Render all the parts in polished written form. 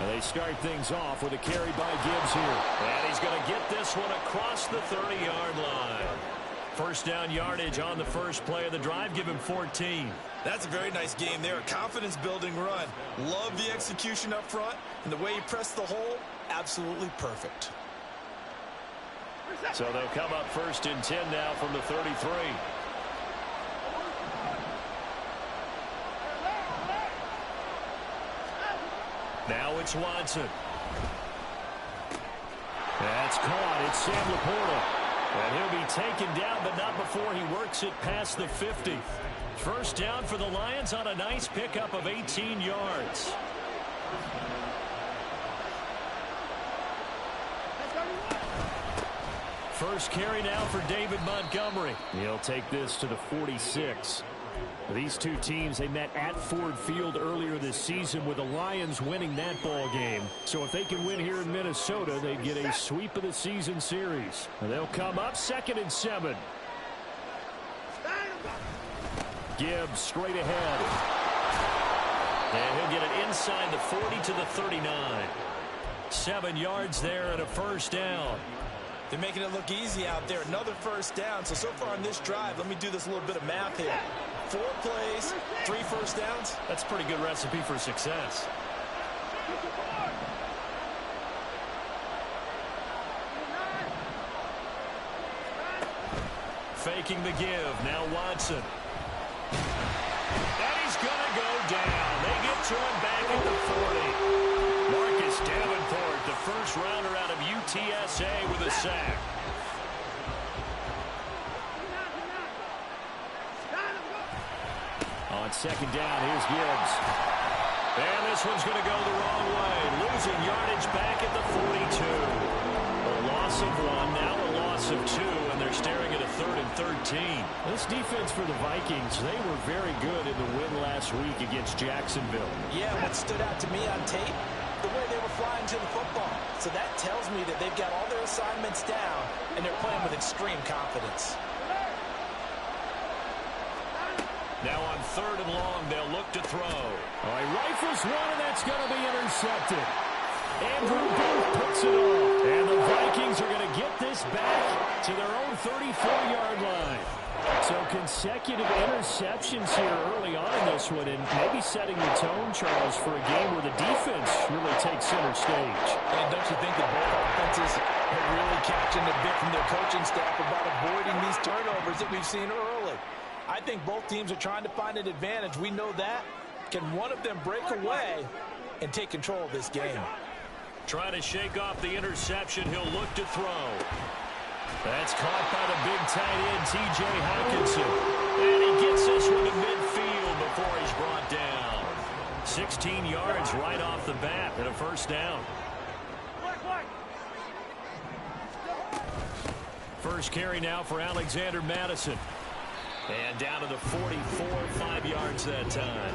And they start things off with a carry by Gibbs here. And he's going to get this one across the 30-yard line. First down yardage on the first play of the drive. Give him 14. That's a very nice game there. A confidence-building run. Love the execution up front. And the way he pressed the hole, absolutely perfect. So they'll come up first and 10 now from the 33. Now it's Watson. That's caught. It's Sam Laporta. And he'll be taken down, but not before he works it past the 50. First down for the Lions on a nice pickup of 18 yards. First carry now for David Montgomery. He'll take this to the 46. These two teams, they met at Ford Field earlier this season with the Lions winning that ball game. So if they can win here in Minnesota, they'd get a sweep of the season series. And they'll come up 2nd and 7. Gibbs straight ahead. And he'll get it inside the 40 to the 39. 7 yards there and a first down. They're making it look easy out there. Another first down. So far on this drive, let me do this little bit of math here. 4 plays, 3 first downs. That's a pretty good recipe for success. Faking the give. Now Watson. And he's going to go down. They get to him back at the 40. Marcus Davenport, the first rounder out of UTSA with a sack. On 2nd down, here's Gibbs. And this one's going to go the wrong way. Losing yardage back at the 42. A loss of 1, now a loss of 2, and they're staring at a 3rd and 13. This defense for the Vikings, they were very good in the win last week against Jacksonville. Yeah, what stood out to me on tape, the way they were flying to the football. So that tells me that they've got all their assignments down, and they're playing with extreme confidence. Now on 3rd and long, they'll look to throw. Oh, he rifles one, and that's going to be intercepted. Andrew Booth puts it off. And the Vikings are going to get this back to their own 34-yard line. So consecutive interceptions here early on in this one, and maybe setting the tone, Charles, for a game where the defense really takes center stage. And don't you think that both offenses are really catching a bit from their coaching staff about avoiding these turnovers that we've seen early? I think both teams are trying to find an advantage. We know that. Can one of them break away and take control of this game? Trying to shake off the interception. He'll look to throw. That's caught by the big tight end, T.J. Hawkinson. And he gets this one to midfield before he's brought down. 16 yards right off the bat and a first down. First carry now for Alexander Madison. And down to the 44, 5 yards that time.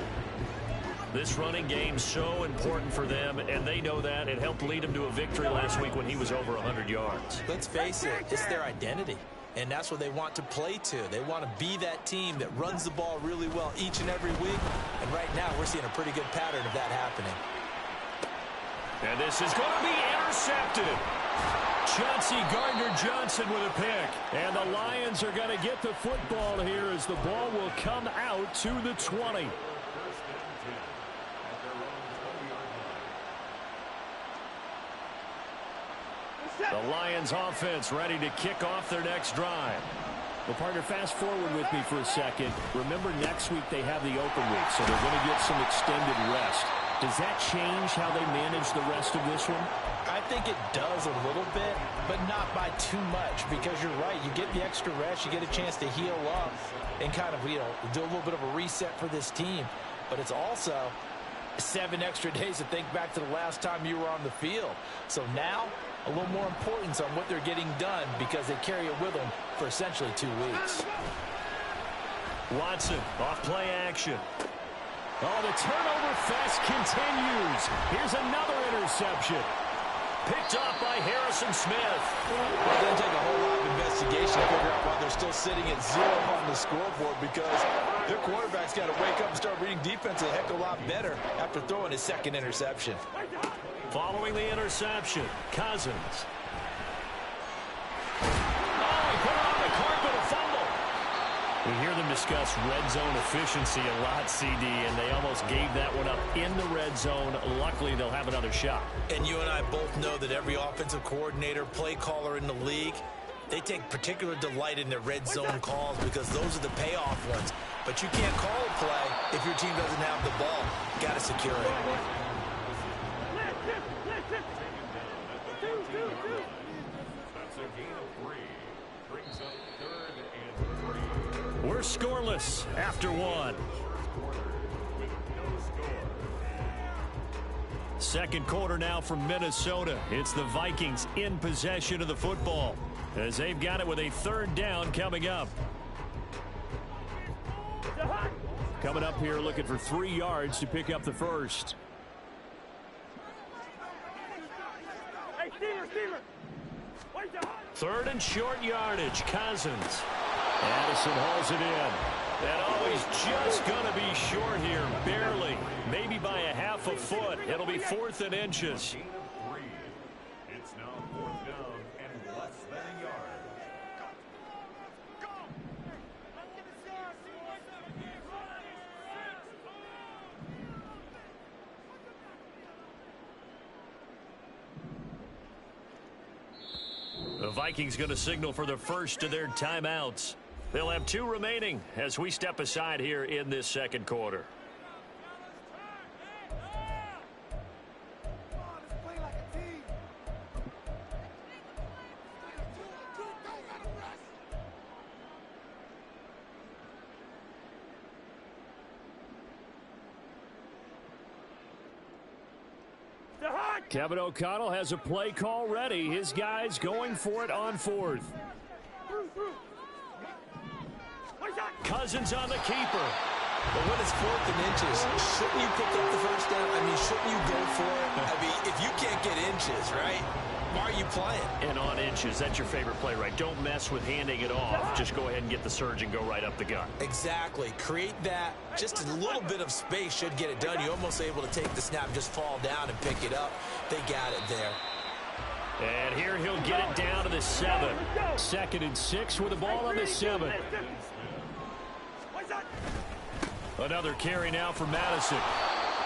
This running game so important for them, and they know that. It helped lead them to a victory last week when he was over 100 yards. Let's face it, it's their identity, and that's what they want to play to. They want to be that team that runs the ball really well each and every week, and right now we're seeing a pretty good pattern of that happening. And this is going to be intercepted. Chauncey Gardner-Johnson with a pick. And the Lions are going to get the football here as the ball will come out to the 20. The Lions offense ready to kick off their next drive. Well, partner, fast forward with me for a second. Remember, next week they have the open week, so they're going to get some extended rest. Does that change how they manage the rest of this one? I think it does a little bit, but not by too much, because you're right. You get the extra rest. You get a chance to heal up and kind of, do a little bit of a reset for this team. But it's also 7 extra days to think back to the last time you were on the field. So now, a little more importance on what they're getting done because they carry it with them for essentially 2 weeks. Watson, off play action. Oh, the turnover fest continues. Here's another interception. Picked off by Harrison Smith. Well, it doesn't take a whole lot of investigation to figure out why they're still sitting at 0 on the scoreboard, because their quarterback's got to wake up and start reading defense a heck of a lot better after throwing his second interception. Following the interception, Cousins. Oh, he put on the carpet, a fumble. We hear them discuss red zone efficiency a lot, CD, and they almost gave that one up in the red zone. Luckily, they'll have another shot. And you and I both know that every offensive coordinator, play caller in the league, they take particular delight in their red zone calls because those are the payoff ones. But you can't call a play if your team doesn't have the ball. Got to secure it. We're scoreless after one. Second quarter now from Minnesota. It's the Vikings in possession of the football as they've got it with a third down coming up. Coming up here looking for 3 yards to pick up the first. Third and short yardage. Cousins. Addison hauls it in. And he's just going to be short here, barely. Maybe by a half a foot. It'll be 4th and inches. It's now 4th down and less than a yard. The Vikings going to signal for the first of their timeouts. They'll have 2 remaining as we step aside here in this second quarter. Kevin O'Connell has a play call ready. His guys going for it on 4th. Cousins on the keeper. But when it's 4th and inches, shouldn't you pick up the first down? I mean, shouldn't you go for it? I mean, if you can't get inches, right, why are you playing? And on inches, that's your favorite play, right? Don't mess with handing it off. Just go ahead and get the surge and go right up the gut. Exactly. Create that. Just a little bit of space should get it done. You're almost able to take the snap, just fall down and pick it up. They got it there. And here he'll get it down to the 7. 2nd and 6 with the ball on the 7. Another carry now for Madison.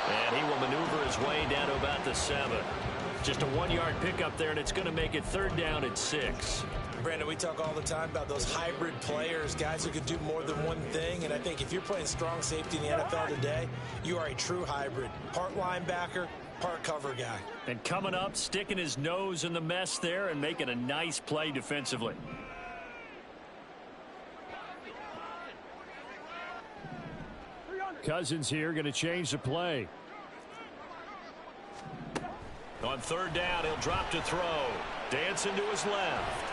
And he will maneuver his way down to about the 7. Just a 1-yard pickup there, and it's going to make it 3rd down and 6. Brandon, we talk all the time about those hybrid players, guys who can do more than one thing. And I think if you're playing strong safety in the NFL today, you are a true hybrid. Part linebacker, part cover guy. And coming up, sticking his nose in the mess there and making a nice play defensively. Cousins here going to change the play. On 3rd down, he'll drop to throw. Dancing to his left.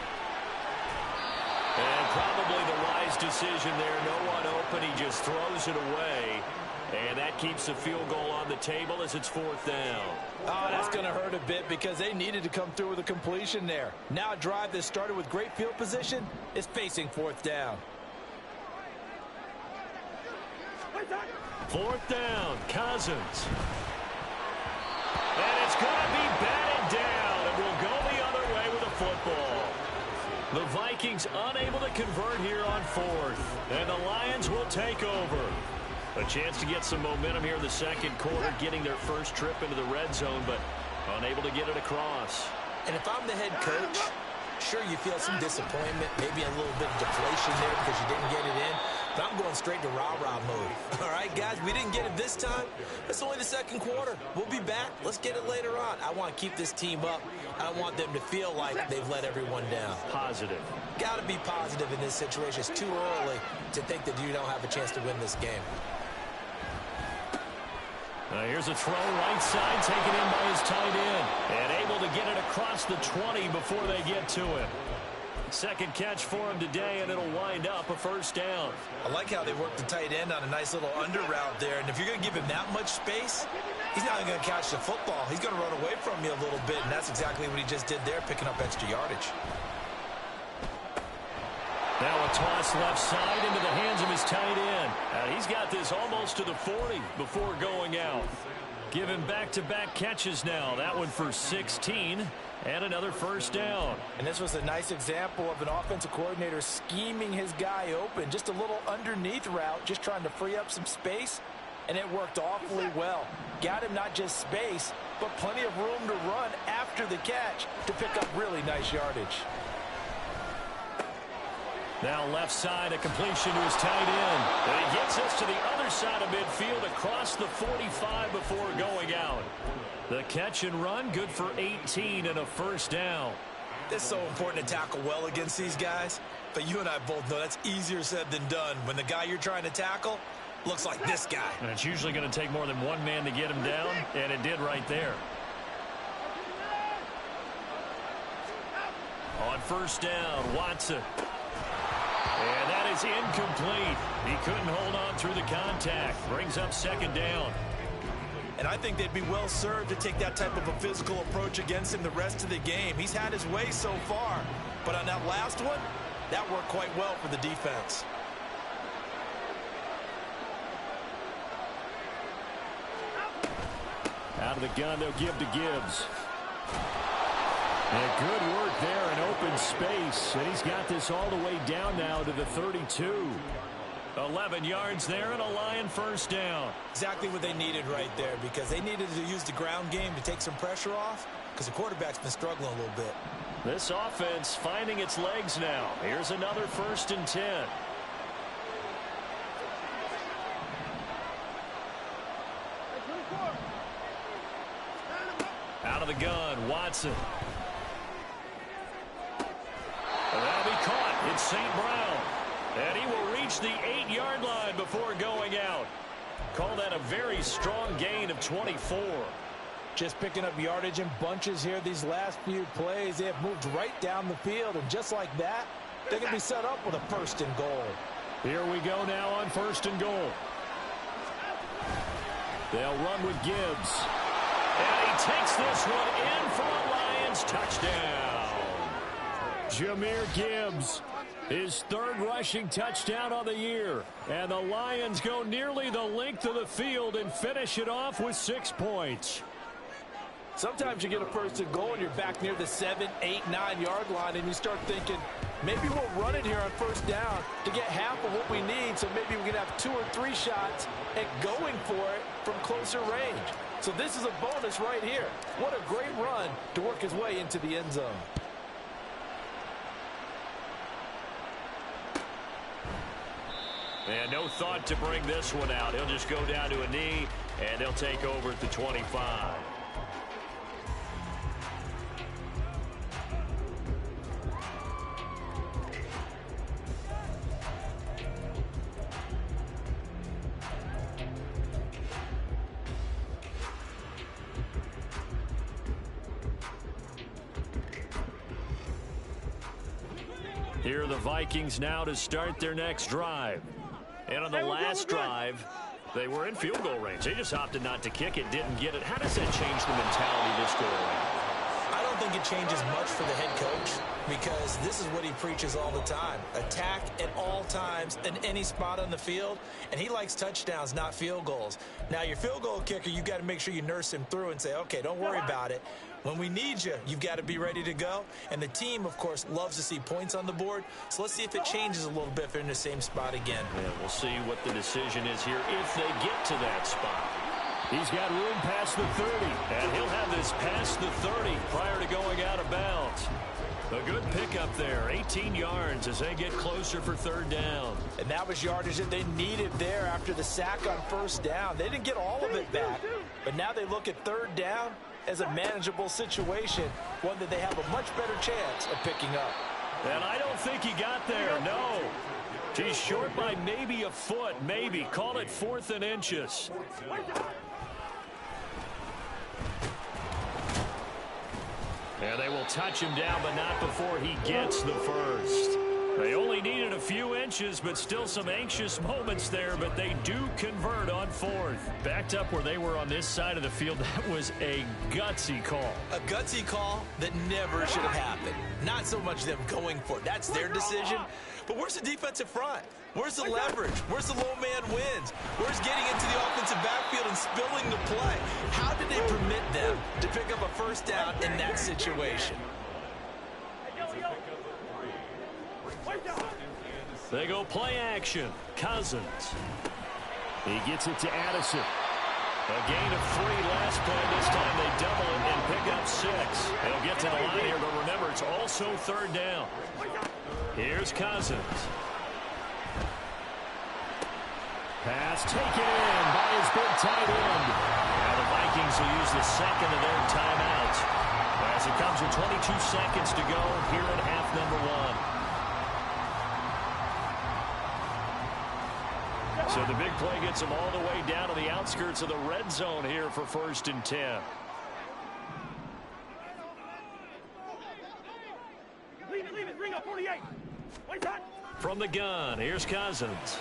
And probably the wise decision there. No one open. He just throws it away. And that keeps the field goal on the table as it's 4th down. Oh, that's going to hurt a bit because they needed to come through with a completion there. Now a drive that started with great field position is facing 4th down. 4th down, Cousins. And it's going to be batted down, and we'll go the other way with the football. The Vikings unable to convert here on 4th, and the Lions will take over. A chance to get some momentum here in the second quarter, getting their first trip into the red zone, but unable to get it across. And if I'm the head coach, sure, you feel some disappointment, maybe a little bit of deflation there because you didn't get it in. But I'm going straight to rah-rah mode. All right, guys, we didn't get it this time. It's only the second quarter. We'll be back. Let's get it later on. I want to keep this team up. I don't want them to feel like they've let everyone down. Positive. Got to be positive in this situation. It's too early to think that you don't have a chance to win this game. Here's a throw right side, taken in by his tight end. And able to get it across the 20 before they get to him. Second catch for him today, and it'll wind up a first down. I like how they worked the tight end on a nice little under route there. And if you're going to give him that much space, he's not going to catch the football. He's going to run away from you a little bit, and that's exactly what he just did there, picking up extra yardage. Now a toss left side into the hands of his tight end. And he's got this almost to the 40 before going out. Given back-to-back catches now. That one for 16 and another first down. And this was a nice example of an offensive coordinator scheming his guy open. Just a little underneath route, just trying to free up some space, and it worked awfully well. Got him not just space, but plenty of room to run after the catch to pick up really nice yardage. Now left side, a completion to his tight end. And he gets us to the other side of midfield across the 45 before going out. The catch and run, good for 18 and a first down. It's so important to tackle well against these guys, but you and I both know that's easier said than done when the guy you're trying to tackle looks like this guy. And it's usually going to take more than one man to get him down, and it did right there. On first down, Watson. And that is incomplete. He couldn't hold on through the contact. Brings up second down. And I think they'd be well served to take that type of a physical approach against him the rest of the game. He's had his way so far. But on that last one, that worked quite well for the defense. Out of the gun, they'll give to Gibbs. And good work there in open space. And he's got this all the way down now to the 32. 11 yards there and a Lion first down. Exactly what they needed right there, because they needed to use the ground game to take some pressure off, because the quarterback's been struggling a little bit. This offense finding its legs now. Here's another 1st and 10. Out of the gun, Watson. That'll be caught. It's St. Brown. And he will reach the 8-yard line before going out. Call that a very strong gain of 24. Just picking up yardage in bunches here these last few plays. They have moved right down the field, and just like that, they can be set up with a 1st and goal. Here we go now on 1st and goal. They'll run with Gibbs. And he takes this one in for a Lions touchdown. Jahmyr Gibbs, his 3rd rushing touchdown on the year. And the Lions go nearly the length of the field and finish it off with 6 points. Sometimes you get a 1st and goal and you're back near the 7, 8, 9-yard line, and you start thinking, maybe we'll run it here on 1st down to get half of what we need, so maybe we can have 2 or 3 shots at going for it from closer range. So this is a bonus right here. What a great run to work his way into the end zone. And no thought to bring this one out. He'll just go down to a knee, and they'll take over at the 25. Here are the Vikings now to start their next drive. And on the last drive, they were in field goal range. They just opted not to kick it, didn't get it. How does that change the mentality this go around? I don't think it changes much for the head coach, because this is what he preaches all the time. Attack at all times in any spot on the field, and he likes touchdowns, not field goals. Now, your field goal kicker, you've got to make sure you nurse him through and say, okay, don't worry about it. When we need you, you've got to be ready to go. And the team, of course, loves to see points on the board. So let's see if it changes a little bit if they're in the same spot again. Yeah, we'll see what the decision is here if they get to that spot. He's got room past the 30, and he'll have this past the 30 prior to going out of bounds. A good pickup there, 18 yards as they get closer for 3rd down. And that was yardage that they needed there after the sack on 1st down. They didn't get all of it back, but now they look at 3rd down as a manageable situation, one that they have a much better chance of picking up. And I don't think he got there, no. He's short by maybe a foot, maybe. Call it 4th and inches. And they will touch him down, but not before he gets the 1st. They only needed a few inches, but still some anxious moments there, but they do convert on fourth. Backed up where they were on this side of the field, that was a gutsy call. A gutsy call that never should have happened. Not so much them going for it. That's their decision. But where's the defensive front? Where's the leverage? Where's the low man wins? Where's getting into the offensive backfield and spilling the play? How did they permit them to pick up a first down in that situation? They go play action. Cousins. He gets it to Addison. A gain of 3 last play. This time they double it and pick up 6. They'll get to the line here, but remember, it's also third down. Here's Cousins. Pass taken in by his big tight end. Now the Vikings will use the second of their timeouts as it comes with 22 seconds to go here in half number 1. So the big play gets them all the way down to the outskirts of the red zone here for 1st and 10. Leave it, bring up 48. From the gun, here's Cousins.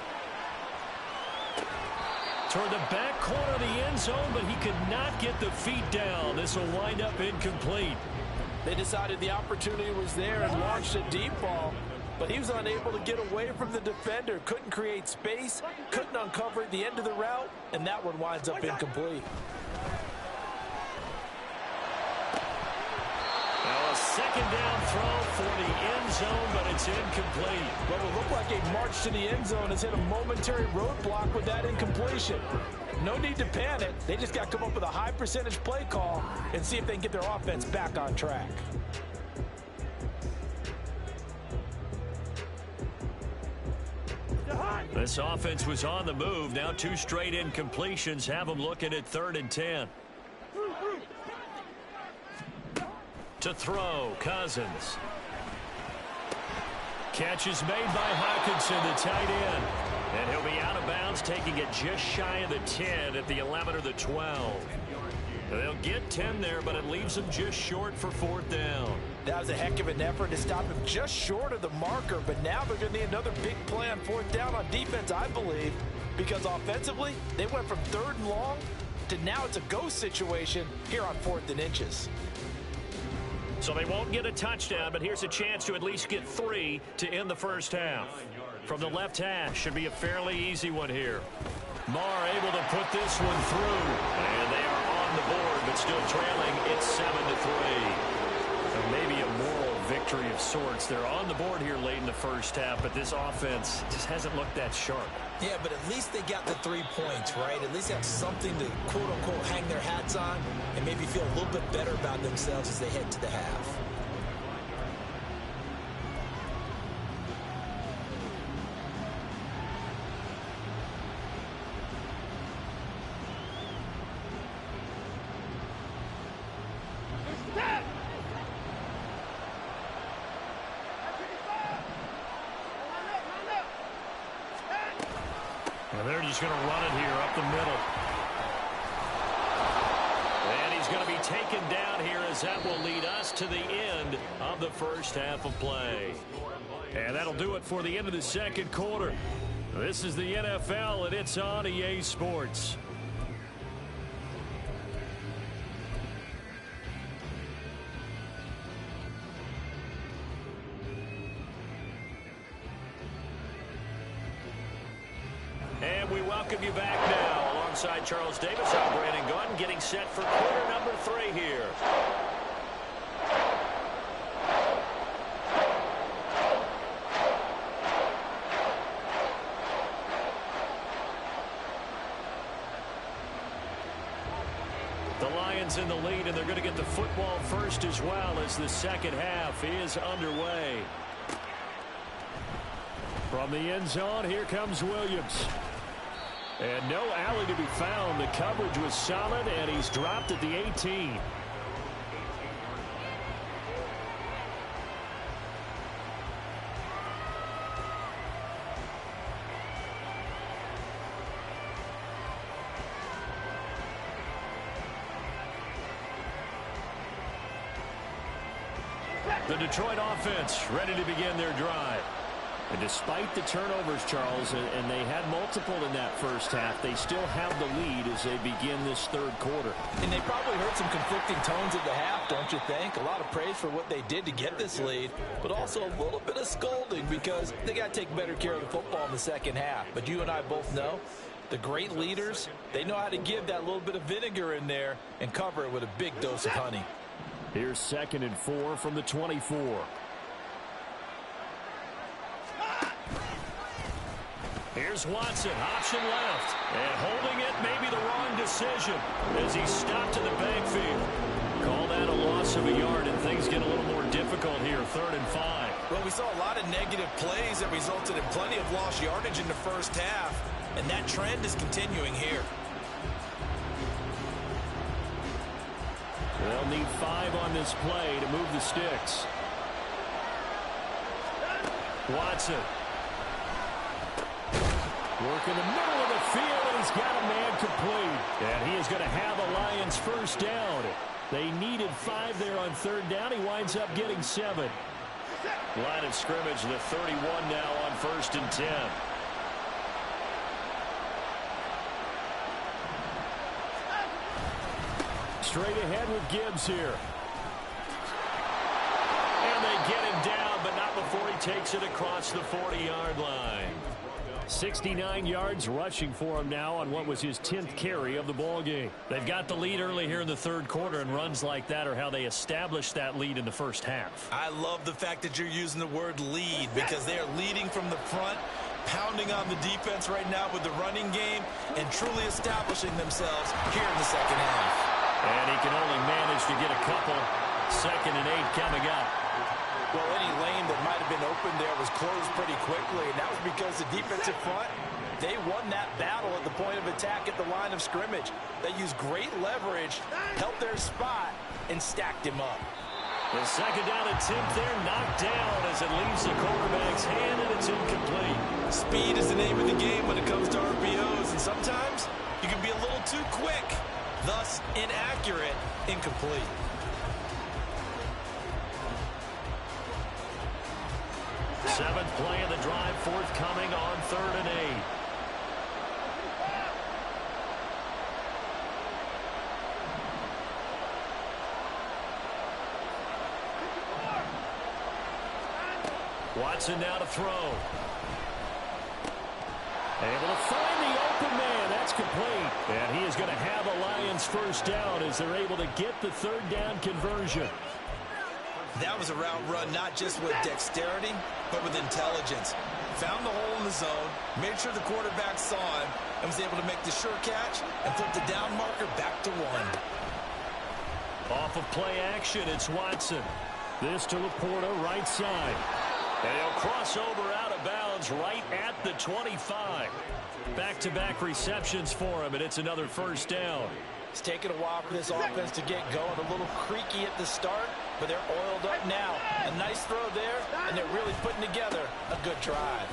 Toward the back corner of the end zone, but he could not get the feet down. This will wind up incomplete. They decided the opportunity was there and launched a deep ball, but he was unable to get away from the defender. Couldn't create space, couldn't uncover the end of the route, and that one winds up incomplete. Now a second down throw for the end zone, but it's incomplete. What will look like a march to the end zone has hit a momentary roadblock with that incompletion. No need to panic. They just got to come up with a high percentage play call and see if they can get their offense back on track. This offense was on the move. Now 2 straight incompletions have them looking at 3rd and 10. To throw, Cousins. Catch is made by Hawkinson, the tight end. And he'll be out of bounds, taking it just shy of the 10 at the 11 or the 12. They'll get 10 there, but it leaves them just short for 4th down. That was a heck of an effort to stop him just short of the marker, but now they're going to need another big play on 4th down on defense, I believe, because offensively, they went from 3rd and long to now it's a go situation here on 4th and inches. So they won't get a touchdown, but here's a chance to at least get 3 to end the first half. From the left hash, should be a fairly easy one here. Marr able to put this one through, and they are on the board, but still trailing. It's 7-3. And maybe a moral victory of sorts. They're on the board here late in the first half, but this offense just hasn't looked that sharp. Yeah, but at least they got the 3 points, right? At least they have something to, quote-unquote, hang their hats on and maybe feel a little bit better about themselves as they head to the half. And they're just going to run it here up the middle. And he's going to be taken down here as that will lead us to the end of the first half of play. And that'll do it for the end of the second quarter. This is the NFL, and it's on EA Sports. And we welcome you back now. Alongside Charles Davis, I'm Brandon Gunn, getting set for quarter number 3 here. The Lions in the lead, and they're going to get the football first as well as the second half is underway. From the end zone, here comes Williams. And no alley to be found. The coverage was solid, and he's dropped at the 18. The Detroit offense ready to begin their drive. And despite the turnovers, Charles, and they had multiple in that first half, they still have the lead as they begin this third quarter. And they probably heard some conflicting tones at the half, don't you think? A lot of praise for what they did to get this lead, but also a little bit of scolding because they got to take better care of the football in the second half. But you and I both know the great leaders, they know how to give that little bit of vinegar in there and cover it with a big dose of honey. Here's 2nd and 4 from the 24. Here's Watson, option left, and holding it, maybe the wrong decision as he stopped in the backfield. Call that a loss of a yard, and things get a little more difficult here, 3rd and 5. Well, we saw a lot of negative plays that resulted in plenty of lost yardage in the first half, and that trend is continuing here. They'll need 5 on this play to move the sticks. Watson. Work in the middle of the field, and he's got a man complete. And he is going to have a Lions first down. They needed 5 there on 3rd down. He winds up getting 7. Line of scrimmage, the 31 now on 1st and 10. Straight ahead with Gibbs here. And they get him down, but not before he takes it across the 40-yard line. 69 yards rushing for him now on what was his 10th carry of the ball game. They've got the lead early here in the third quarter, and runs like that are how they established that lead in the first half. I love the fact that you're using the word lead because they are leading from the front, pounding on the defense right now with the running game, and truly establishing themselves here in the second half. And he can only manage to get a couple. 2nd and 8 coming up. Well, any lane that might have been open there was closed pretty quickly, and that was because the defensive front, they won that battle at the point of attack at the line of scrimmage. They used great leverage, helped their spot, and stacked him up. The 2nd down attempt there knocked down as it leaves the quarterback's hand, and it's incomplete. Speed is the name of the game when it comes to RPOs, and sometimes you can be a little too quick, thus inaccurate, incomplete. 7th play of the drive forthcoming on 3rd and 8. Watson now to throw. Able to find the open man. That's complete. And he is going to have a Lions first down as they're able to get the 3rd down conversion. That was a route run not just with dexterity, but with intelligence. Found the hole in the zone, made sure the quarterback saw him, and was able to make the sure catch and flip the down marker back to 1. Off of play action, it's Watson. This to Laporta, right side. And he'll cross over out of bounds right at the 25. Back-to-back receptions for him, and it's another first down. It's taken a while for this offense to get going. A little creaky at the start, but they're oiled up now. A nice throw there, and they're really putting together a good drive.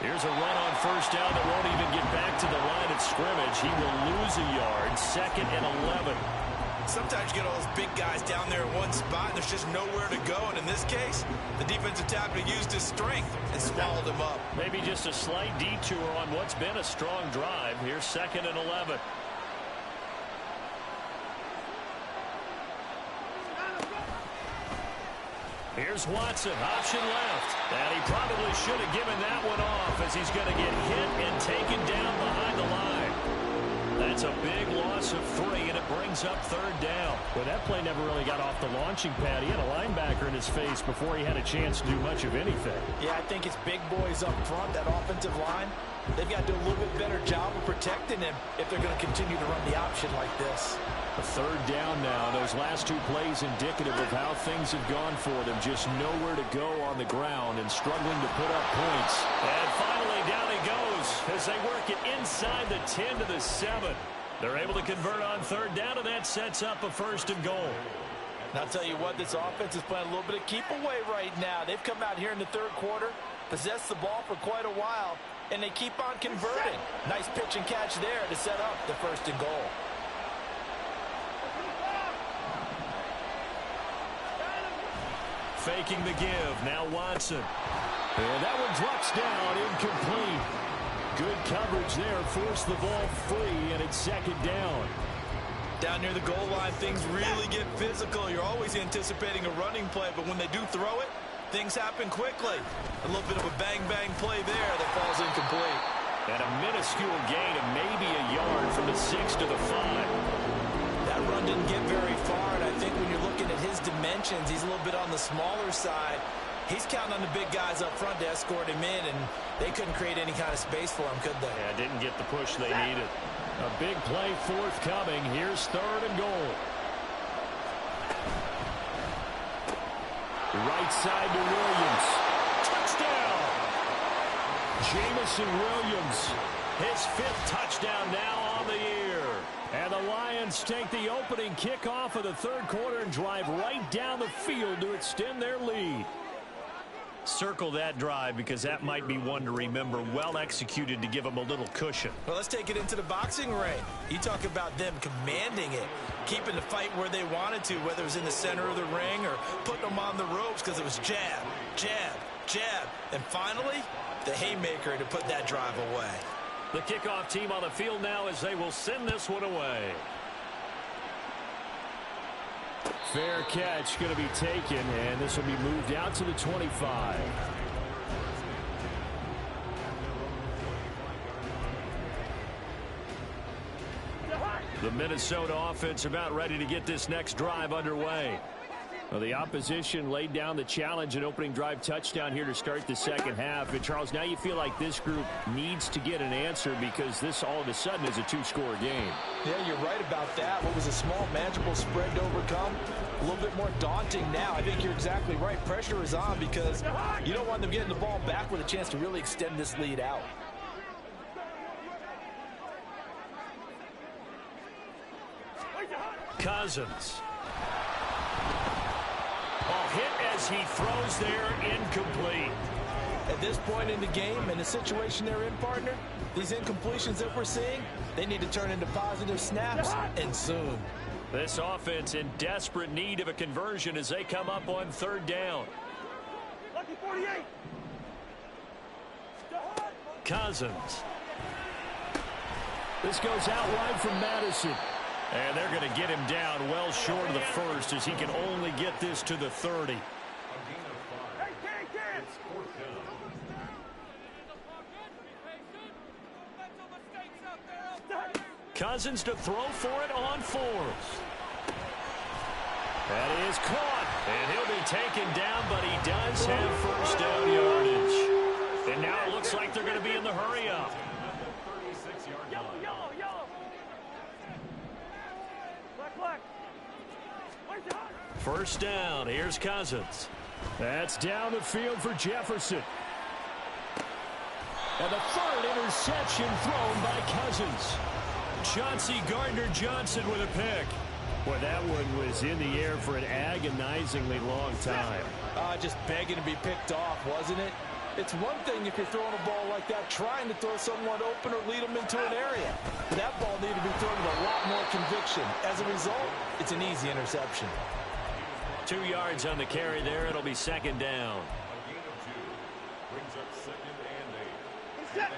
Here's a run on first down that won't even get back to the line of scrimmage. He will lose a yard. 2nd and 11. Sometimes you get all those big guys down there in one spot, and there's just nowhere to go. And in this case, the defensive tackle used his strength and swallowed him up. Maybe just a slight detour on what's been a strong drive. Here's 2nd and 11. Here's Watson, option left. And he probably should have given that one off as he's going to get hit and taken down behind the line. That's a big loss of 3, and it brings up 3rd down. Well, that play never really got off the launching pad. He had a linebacker in his face before he had a chance to do much of anything. Yeah, I think it's big boys up front, that offensive line. They've got to do a little bit better job of protecting him if they're going to continue to run the option like this. A 3rd down now. Those last 2 plays indicative of how things have gone for them. Just nowhere to go on the ground and struggling to put up points. And finally down he goes as they work it inside the 10 to the 7. They're able to convert on 3rd down, and that sets up a 1st and goal. And I'll tell you what, this offense is playing a little bit of keep away right now. They've come out here in the 3rd quarter, possessed the ball for quite a while, and they keep on converting. Nice pitch and catch there to set up the 1st and goal. Faking the give. Now Watson. And that one drops down, incomplete. Good coverage there, forced the ball free, and it's second down. Down near the goal line, things really get physical. You're always anticipating a running play, but when they do throw it, things happen quickly. A little bit of a bang-bang play there that falls incomplete. And a minuscule gain of maybe a yard from the 6 to the 5. That run didn't get very far, and I think when you're looking at his dimensions, he's a little bit on the smaller side. He's counting on the big guys up front to escort him in, and they couldn't create any kind of space for him, could they? Yeah, didn't get the push they needed. A big play forthcoming. Here's third and goal. Right side to Williams. Touchdown! Jamison Williams, his 5th touchdown now on the year. And the Lions take the opening kickoff of the third quarter and drive right down the field to extend their lead. Circle that drive because that might be one to remember. Well executed to give them a little cushion. Well, let's take it into the boxing ring. You talk about them commanding it, keeping the fight where they wanted to, whether it was in the center of the ring or putting them on the ropes because it was jab, jab, jab. And finally, the haymaker to put that drive away. The kickoff team on the field now as they will send this one away. Fair catch going to be taken, and this will be moved out to the 25. The Minnesota offense about ready to get this next drive underway. Well, the opposition laid down the challenge and opening drive touchdown here to start the second half. And, Charles, now you feel like this group needs to get an answer because this all of a sudden is a 2-score game. Yeah, you're right about that. What was a small, manageable spread to overcome, a little bit more daunting now. I think you're exactly right. Pressure is on because you don't want them getting the ball back with a chance to really extend this lead out. Cousins. Ball hit as he throws there, incomplete. At this point in the game and the situation they're in, partner, these incompletions that we're seeing, they need to turn into positive snaps, and soon. This offense in desperate need of a conversion as they come up on third down. Lucky 48. Cousins. This goes out wide from Madison. And they're going to get him down well short of the first as he can only get this to the 30. Cousins to throw for it on 4th. That is caught. And he'll be taken down, but he does have first down yardage. And now it looks like they're going to be in the hurry up. First down. Here's Cousins. That's down the field for Jefferson. And the third interception thrown by Cousins. Chauncey Gardner-Johnson with a pick. Boy, that one was in the air for an agonizingly long time. Just begging to be picked off, wasn't it? It's one thing if you're throwing a ball like that, trying to throw someone open or lead them into an area. That ball needed to be thrown with a lot more conviction. As a result, it's an easy interception. 2 yards on the carry there. It'll be second down. A gain of 2 brings up 2nd and 8.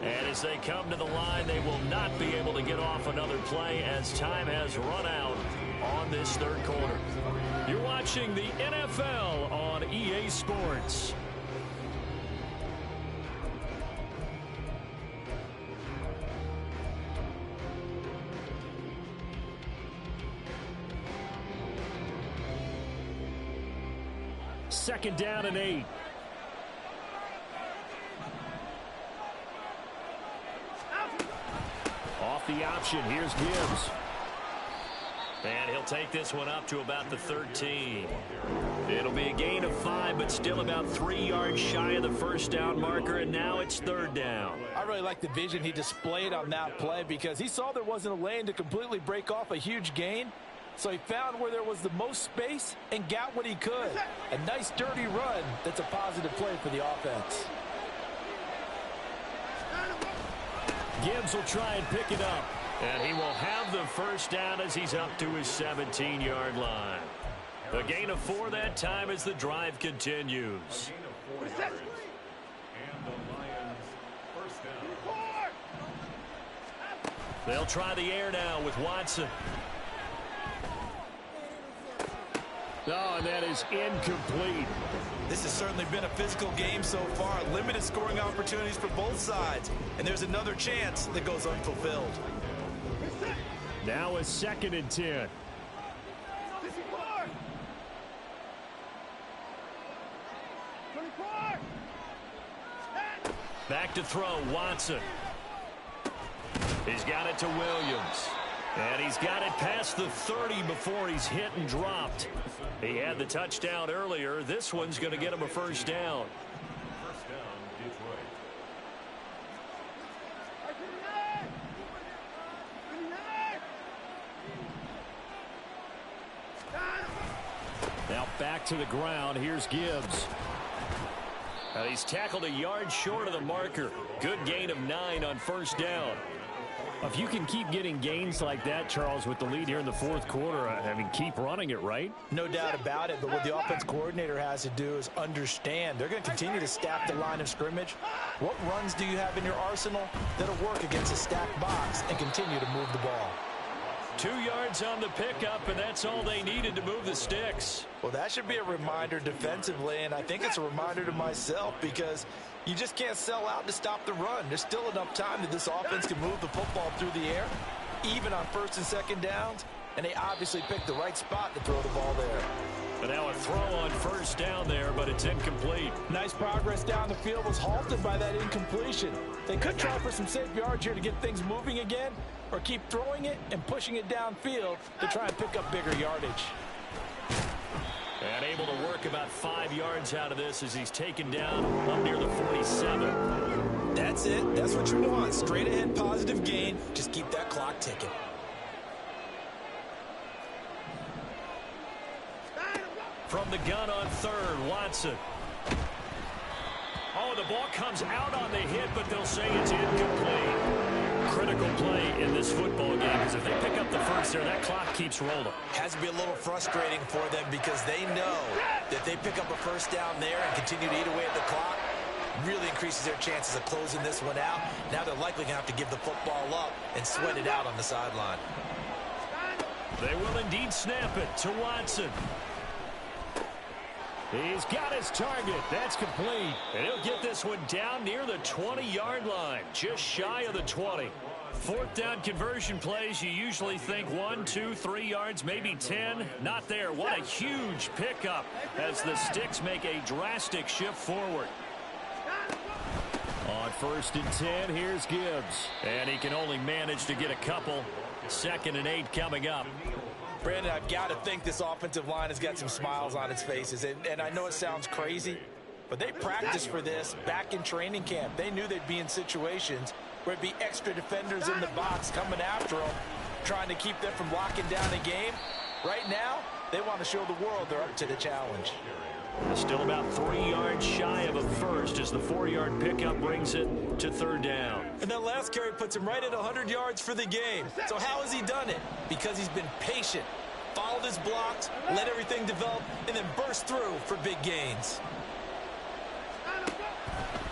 And as they come to the line, they will not be able to get off another play as time has run out on this third quarter. You're watching the NFL on EA Sports. Second down and 8. Off the option, here's Gibbs. And he'll take this one up to about the 13. It'll be a gain of 5, but still about 3 yards shy of the first down marker, and now it's third down. I really like the vision he displayed on that play because he saw there wasn't a lane to completely break off a huge gain. So he found where there was the most space and got what he could. A nice dirty run that's a positive play for the offense. Gibbs will try and pick it up. And he will have the first down as he's up to his 17-yard line. A gain of 4 that time as the drive continues. And the Lions first down. They'll try the air now with Watson. Oh, and that is incomplete. This has certainly been a physical game so far. Limited scoring opportunities for both sides. And there's another chance that goes unfulfilled. Now a 2nd and 10. Back to throw, Watson. He's got it to Williams. And he's got it past the 30 before he's hit and dropped. He had the touchdown earlier. This one's going to get him a first down. First down, Detroit. Now back to the ground. Here's Gibbs. He's tackled a yard short of the marker. Good gain of 9 on first down. If you can keep getting gains like that, Charles, with the lead here in the 4th quarter, I mean, keep running it, right? No doubt about it, but what the offense coordinator has to do is understand. They're going to continue to stack the line of scrimmage. What runs do you have in your arsenal that'll work against a stacked box and continue to move the ball? 2 yards on the pickup, and that's all they needed to move the sticks. Well, that should be a reminder defensively, and I think it's a reminder to myself because you just can't sell out to stop the run. There's still enough time that this offense can move the football through the air, even on 1st and 2nd downs, and they obviously picked the right spot to throw the ball there. But now a throw on first down there, but it's incomplete. Nice progress down the field was halted by that incompletion. They could try for some safe yards here to get things moving again, or keep throwing it and pushing it downfield to try and pick up bigger yardage. And able to work about 5 yards out of this as he's taken down up near the 47. That's it. That's what you want. Straight ahead positive gain. Just keep that clock ticking. From the gun on 3rd, Watson. Oh, the ball comes out on the hit, but they'll say it's incomplete. Critical play in this football game because if they pick up the first there, that clock keeps rolling. Has to be a little frustrating for them because they know that they pick up a first down there and continue to eat away at the clock, really increases their chances of closing this one out. Now they're likely going to have to give the football up and sweat it out on the sideline. They will indeed snap it to Watson. He's got his target. That's complete. And he'll get this one down near the 20-yard line, just shy of the 20. 4th down conversion plays, you usually think 1, 2, 3 yards, maybe 10. Not there. What a huge pickup as the sticks make a drastic shift forward. On 1st and 10, here's Gibbs. And he can only manage to get a couple. 2nd and 8 coming up. Brandon, I've got to think this offensive line has got some smiles on its faces. And I know it sounds crazy, but they practiced for this back in training camp. They knew they'd be in situations where it'd be extra defenders in the box coming after them, trying to keep them from locking down a game. Right now, they want to show the world they're up to the challenge. Still about 3 yards shy of a first as the 4-yard pickup brings it to 3rd down. And that last carry puts him right at 100 yards for the game. So how has he done it? Because he's been patient, followed his blocks, let everything develop, and then burst through for big gains.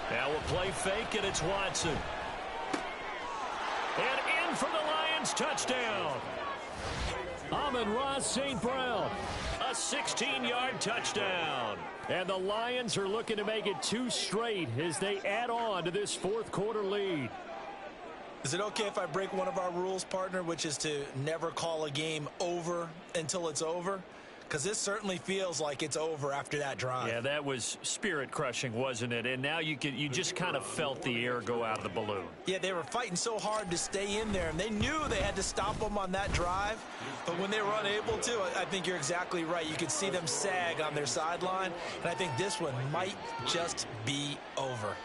Now we'll play fake, and it's Watson. And in for the Lions touchdown. Amon-Ra St. Brown. A 16-yard touchdown. And the Lions are looking to make it 2 straight as they add on to this 4th quarter lead. Is it okay if I break one of our rules, partner, which is to never call a game over until it's over? Because this certainly feels like it's over after that drive. Yeah, that was spirit-crushing, wasn't it? And now you just kind of felt the air go out of the balloon. Yeah, they were fighting so hard to stay in there, and they knew they had to stop them on that drive. But when they were unable to, I think you're exactly right. You could see them sag on their sideline, and I think this one might just be over.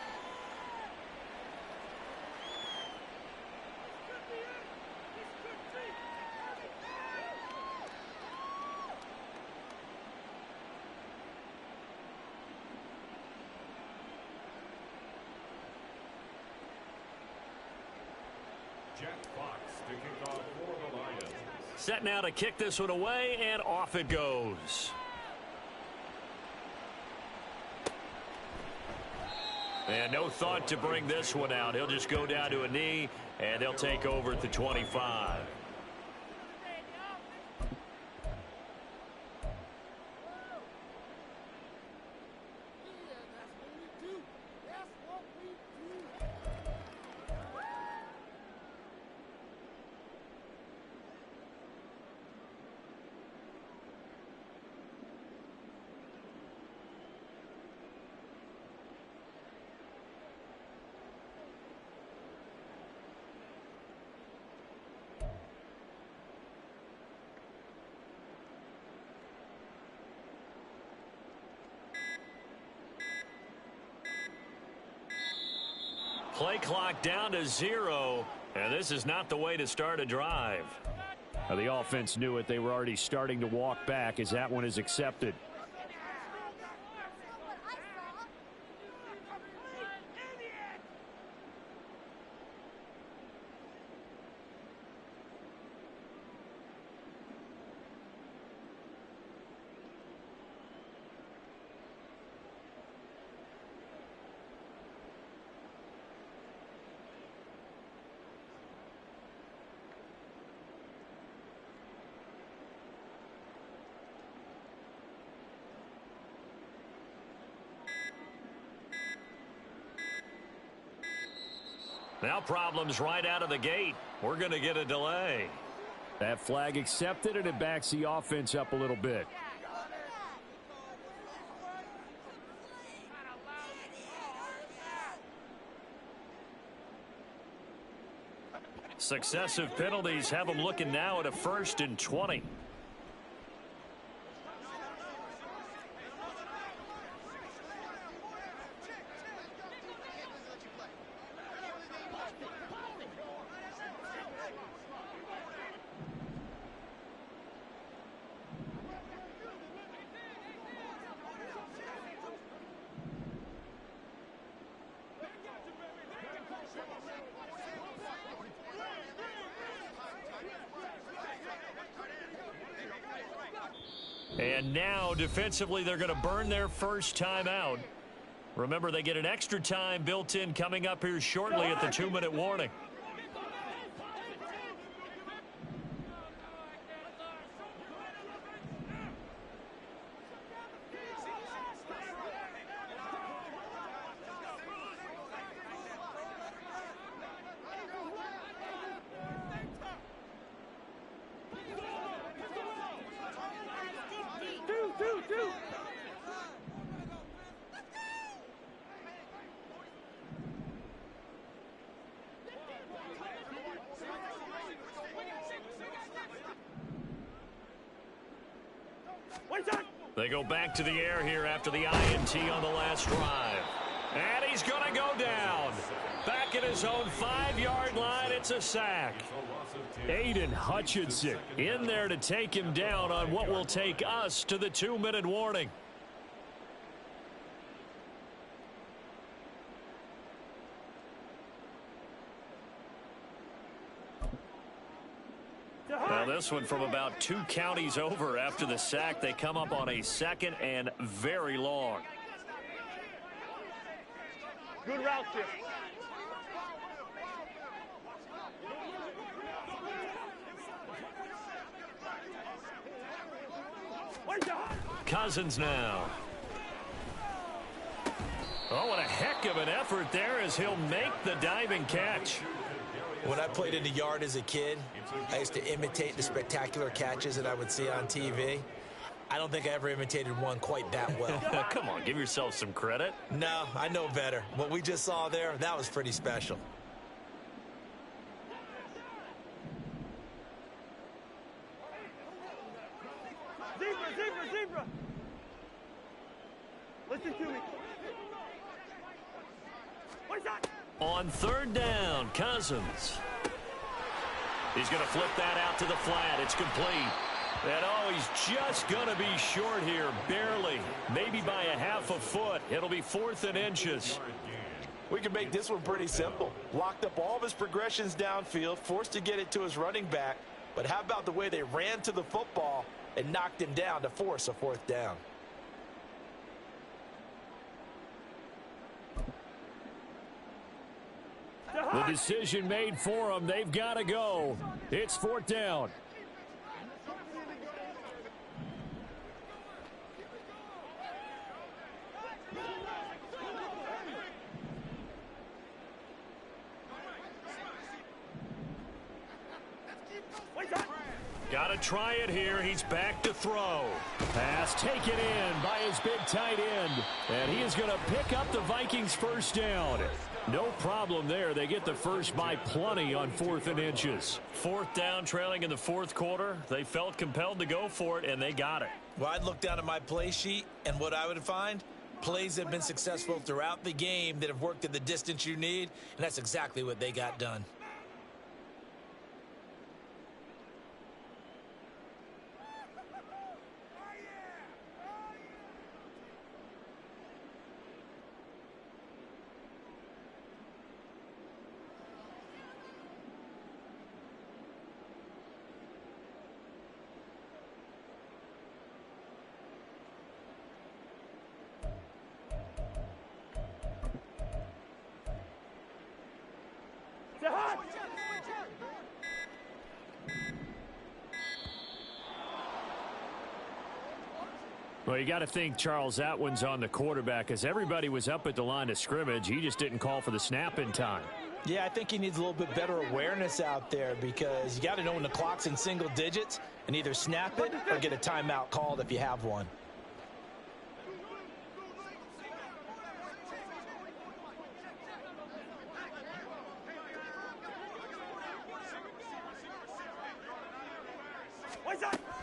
Set now to kick this one away, and off it goes. And no thought to bring this one out. He'll just go down to a knee, and they'll take over at the 25. Play clock down to 0, and this is not the way to start a drive. Now, the offense knew it. They were already starting to walk back as that one is accepted. Now problems right out of the gate. We're going to get a delay. That flag accepted, and it backs the offense up a little bit. Successive penalties have them looking now at a 1st and 20. And now, defensively, they're going to burn their first time out. Remember, they get an extra time built in coming up here shortly at the 2-minute warning. They go back to the air here after the INT on the last drive. And he's going to go down. Back at his own 5-yard line, it's a sack. Aiden Hutchinson in there to take him down on what will take us to the 2-minute warning. Well, this one from about 2 counties over after the sack. They come up on a 2nd and very long. Good route shift. Cousins now. Oh, what a heck of an effort there as he'll make the diving catch. When I played in the yard as a kid, I used to imitate the spectacular catches that I would see on TV. I don't think I ever imitated one quite that well. Come on, give yourself some credit. No, I know better. What we just saw there, that was pretty special. Zebra. Listen to me. What's that? On 3rd down, Cousins. He's going to flip that out to the flat. It's complete. And oh, he's just going to be short here, barely. Maybe by a half a foot. It'll be 4th and inches. We can make this one pretty simple. Locked up all of his progressions downfield, forced to get it to his running back. But how about the way they ran to the football and knocked him down to force a fourth down? The decision made for them. They've got to go. It's fourth down. Got to try it here. He's back to throw. Pass taken in by his big tight end. And he is going to pick up the Vikings first down. No problem there. They get the first by plenty on 4th and inches. Fourth down, trailing in the fourth quarter. They felt compelled to go for it, and they got it. Well, I'd look down at my play sheet, and what I would find, plays that have been successful throughout the game that have worked at the distance you need, and that's exactly what they got done. Well, you got to think, Charles, that one's on the quarterback, as everybody was up at the line of scrimmage. He just didn't call for the snap in time. Yeah, I think he needs a little bit better awareness out there, because you got to know when the clock's in single digits and either snap it or get a timeout called if you have one.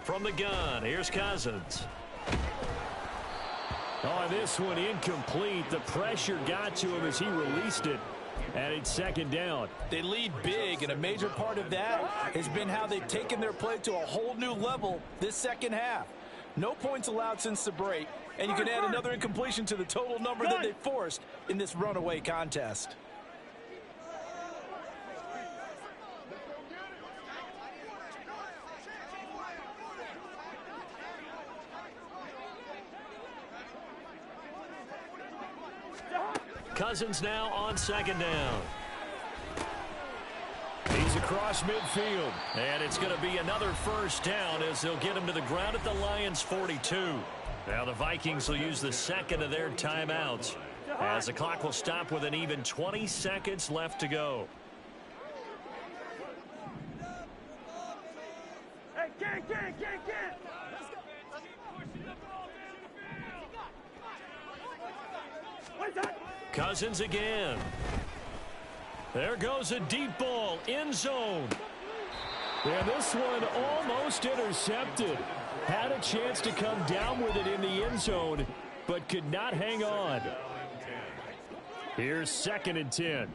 From the gun, here's Cousins. Oh, this one incomplete. The pressure got to him as he released it. And it's second down. They lead big, and a major part of that has been how they've taken their play to a whole new level this second half. No points allowed since the break, and you can add another incompletion to the total number that they forced in this runaway contest. Cousins now on second down. He's across midfield, and it's going to be another first down as they'll get him to the ground at the Lions' 42. Now the Vikings will use the second of their timeouts as the clock will stop with an even 20 seconds left to go. Hey, get. Cousins again. There goes a deep ball, end zone. And this one almost intercepted. Had a chance to come down with it in the end zone, but could not hang on. Here's 2nd and 10.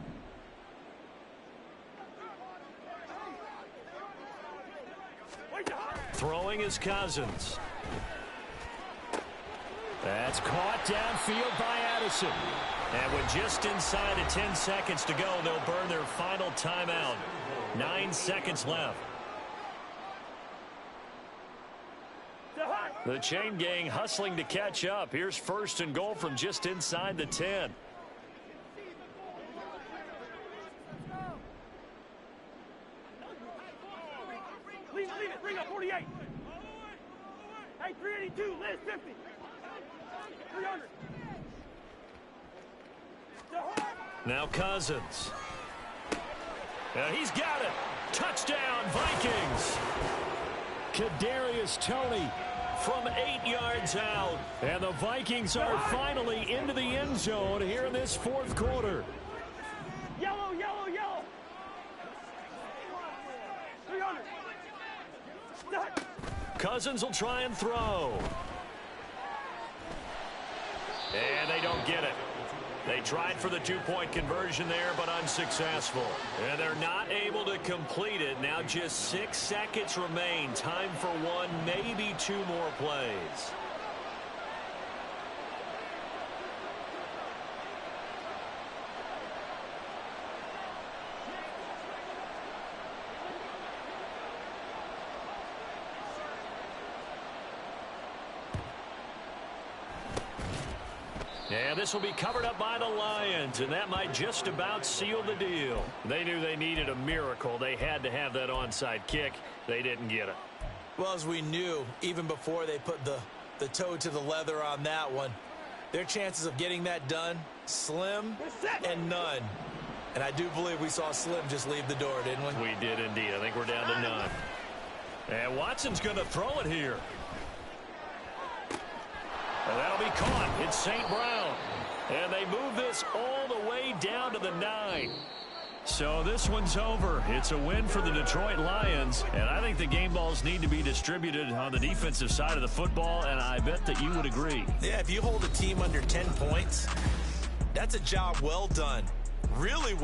Throwing is Cousins. That's caught downfield by Addison. And with just inside of 10 seconds to go, they'll burn their final timeout. 9 seconds left. The chain gang hustling to catch up. Here's 1st and goal from just inside the 10. Leave it. Bring up 48. Hey, 382. Liz, 50. 300. Now Cousins. He's got it. Touchdown, Vikings. Kadarius Toney from 8 yards out. And the Vikings are finally into the end zone here in this fourth quarter. Yellow. 300. Cousins will try and throw. And they don't get it. They tried for the two-point conversion there, but unsuccessful. And they're not able to complete it. Now just 6 seconds remain. Time for one, maybe 2 more plays. And this will be covered up by the Lions, and that might just about seal the deal. They knew they needed a miracle. They had to have that onside kick. They didn't get it. Well, as we knew, even before they put the toe to the leather on that one, their chances of getting that done, slim and none. And I do believe we saw Slim just leave the door, didn't we? We did indeed. I think we're down to none. And Watson's going to throw it here. And that'll be caught. It's St. Brown. And they move this all the way down to the 9. So this one's over. It's a win for the Detroit Lions. And I think the game balls need to be distributed on the defensive side of the football, and I bet that you would agree. Yeah, if you hold a team under 10 points, that's a job well done. Really